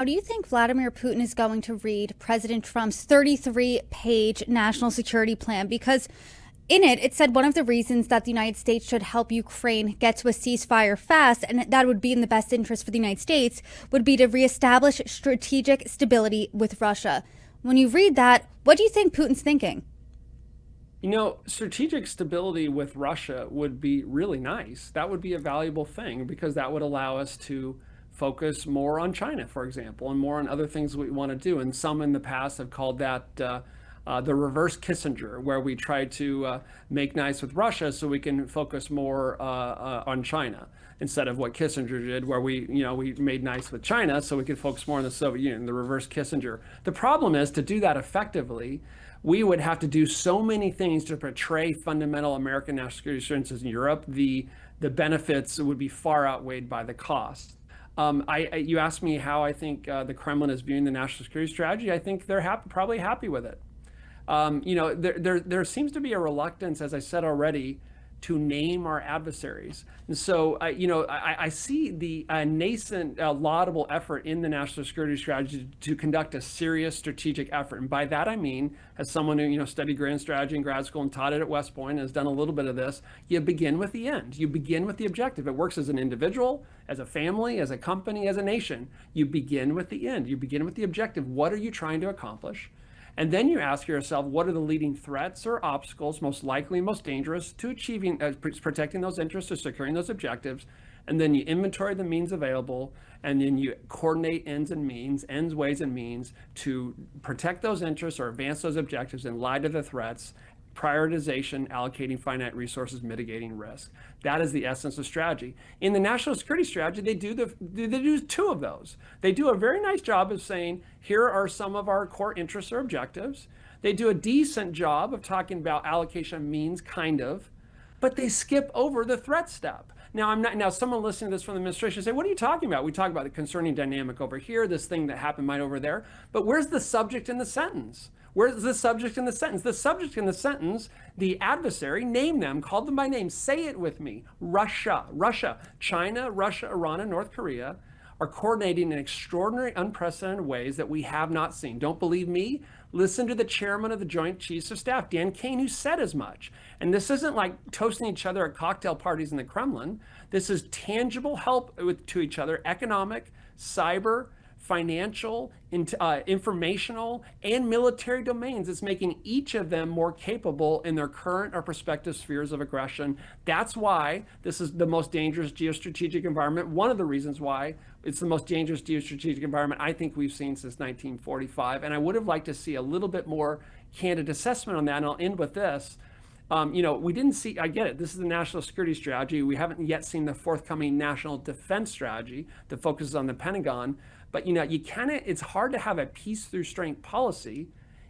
How do you think Vladimir Putin is going to read President Trump's 33-page national security plan? Because in it, it said one of the reasons that the United States should help Ukraine get to a ceasefire fast, and that would be in the best interest for the United States, would be to reestablish strategic stability with Russia. When you read that, what do you think Putin's thinking? Strategic stability with Russia would be really nice. That would be a valuable thing because that would allow us to focus more on China, for example, and more on other things we want to do. And some in the past have called that the reverse Kissinger, where we try to make nice with Russia so we can focus more on China instead of what Kissinger did, where we made nice with China so we could focus more on the Soviet Union, the reverse Kissinger. The problem is to do that effectively, we would have to do so many things to portray fundamental American national security assurances in Europe. The benefits would be far outweighed by the costs. You asked me how I think the Kremlin is viewing the national security strategy. I think they're probably happy with it. There seems to be a reluctance, as I said already, to name our adversaries. And so, I see the nascent, laudable effort in the national security strategy to conduct a serious strategic effort. And by that, I mean, as someone who, studied grand strategy in grad school and taught it at West Point and has done a little bit of this, you begin with the end. You begin with the objective. It works as an individual, as a family, as a company, as a nation. You begin with the end. You begin with the objective. What are you trying to accomplish? And then you ask yourself, what are the leading threats or obstacles most likely, most dangerous to achieving, protecting those interests or securing those objectives? And then you inventory the means available, and then you coordinate ends, ways, and means to protect those interests or advance those objectives in light of the threats, prioritization, allocating finite resources, mitigating risk. That is the essence of strategy. In the national security strategy, they do two of those. They do a very nice job of saying, here are some of our core interests or objectives. They do a decent job of talking about allocation of means, kind of, but they skip over the threat step. Now, someone listening to this from the administration say, what are you talking about? We talk about the concerning dynamic over here, this thing that happened right over there, but where's the subject in the sentence? Where's the subject in the sentence? The subject in the sentence, the adversary, name them, call them by name, say it with me. Russia, China, Russia, Iran, and North Korea are coordinating in extraordinary, unprecedented ways that we have not seen. Don't believe me? Listen to the chairman of the Joint Chiefs of Staff, Dan Kane, who said as much. And this isn't like toasting each other at cocktail parties in the Kremlin. This is tangible help to each other, economic, cyber, financial, informational, and military domains. It's making each of them more capable in their current or prospective spheres of aggression. That's why this is the most dangerous geostrategic environment. One of the reasons why it's the most dangerous geostrategic environment I think we've seen since 1945. And I would have liked to see a little bit more candid assessment on that. And I'll end with this. We didn't see, I get it, this is the national security strategy. We haven't yet seen the forthcoming national defense strategy that focuses on the Pentagon. But, it's hard to have a peace through strength policy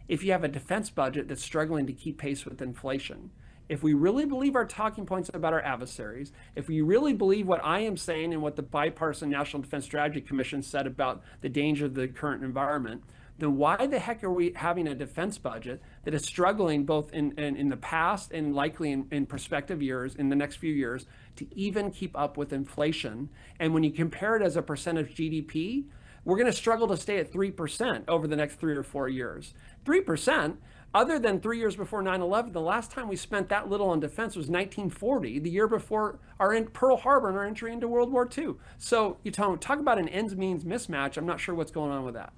if you have a defense budget that's struggling to keep pace with inflation. If we really believe our talking points about our adversaries, if we really believe what I am saying and what the Bipartisan National Defense Strategy Commission said about the danger of the current environment, then why the heck are we having a defense budget that is struggling both in the past and likely in prospective years, in the next few years, to even keep up with inflation? And when you compare it as a percent of GDP, we're going to struggle to stay at 3% over the next 3 or 4 years. 3%, other than 3 years before 9/11, the last time we spent that little on defense was 1940, the year before Pearl Harbor and our entry into World War II. So you talk about an ends means mismatch. I'm not sure what's going on with that.